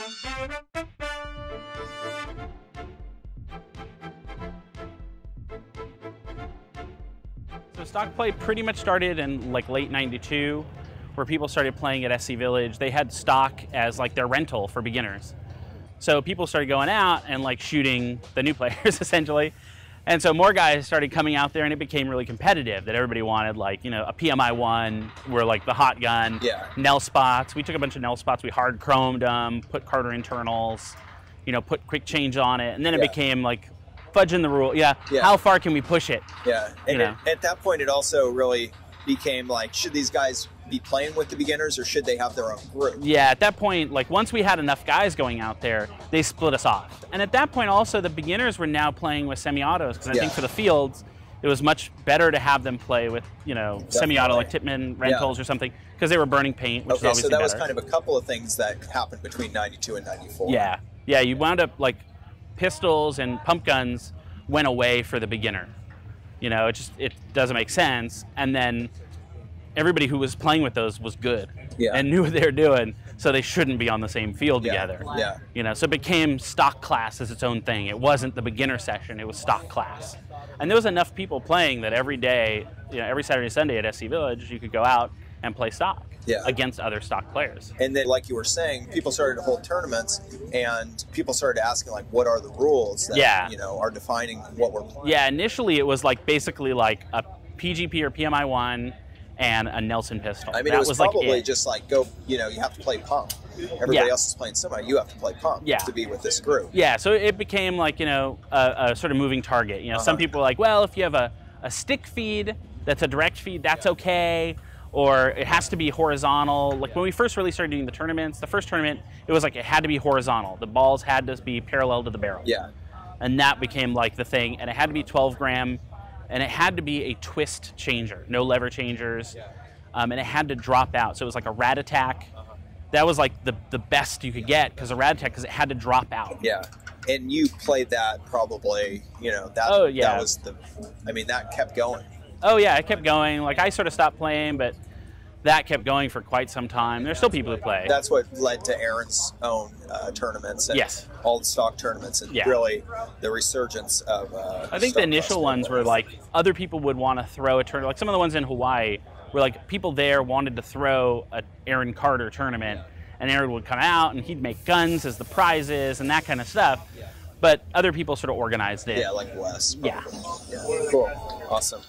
So stock play pretty much started in like late '92, where people started playing at SC Village. They had stock as like their rental for beginners. So people started going out and like shooting the new players essentially. And so more guys started coming out there, and it became really competitive, that everybody wanted, like, you know, a PMI-1 were like the hot gun. Yeah. Nel spots. We took a bunch of Nel spots. We hard chromed them, put Carter internals, you know, put quick change on it. And then it became like fudging the rule. Yeah. How far can we push it? Yeah. And you know? at that point, it also really became like, should these guys be playing with the beginners, or should they have their own group? Yeah, at that point, like once we had enough guys going out there, they split us off. And at that point also, the beginners were now playing with semi-autos, because I think for the fields, it was much better to have them play with, you know, semi-auto like Tippmann rentals or something, because they were burning paint, which is obviously so that was better. kind of a couple of things that happened between 92 and 94. Yeah, yeah, you wound up like pistols and pump guns went away for the beginner. You know, it doesn't make sense. And then everybody who was playing with those was good and knew what they were doing, so they shouldn't be on the same field together. Yeah. You know, so it became stock class as its own thing. It wasn't the beginner session, it was stock class. And there was enough people playing that every day, you know, every Saturday, Sunday at SC Village, you could go out and play stock against other stock players. And then, like you were saying, people started to hold tournaments, and people started asking, like, what are the rules that, you know, are defining what we're playing? Yeah, initially it was like basically like a PGP or PMI-1 and a Nelson pistol. I mean, it was probably like just like, go, you know, you have to play pump. Everybody else is playing semi, you have to play pump to be with this group. Yeah, so it became like, you know, a sort of moving target. You know, some people are like, well, if you have a stick feed that's a direct feed, that's okay. Or it has to be horizontal. Like when we first really started doing the tournaments, the first tournament, it was like it had to be horizontal. The balls had to be parallel to the barrel. Yeah. And that became like the thing. And it had to be 12 gram. And it had to be a twist changer, no lever changers. And it had to drop out. So it was like a rad attack. That was like the best you could get, because a rad attack, because it had to drop out. Yeah. And you played that probably, you know, that, that was the, I mean, that kept going. Oh yeah, it kept going. Like I sort of stopped playing, but that kept going for quite some time. There's still people who play. That's what led to Aaron's own tournaments and all the stock tournaments, and really the resurgence of I think the initial ones were like other people would want to throw a tournament. Like some of the ones in Hawaii were like people there wanted to throw a Aaron Carter tournament, and Aaron would come out and he'd make guns as the prizes and that kind of stuff. But other people sort of organized it. Yeah, like Wes. Yeah. Cool. Awesome.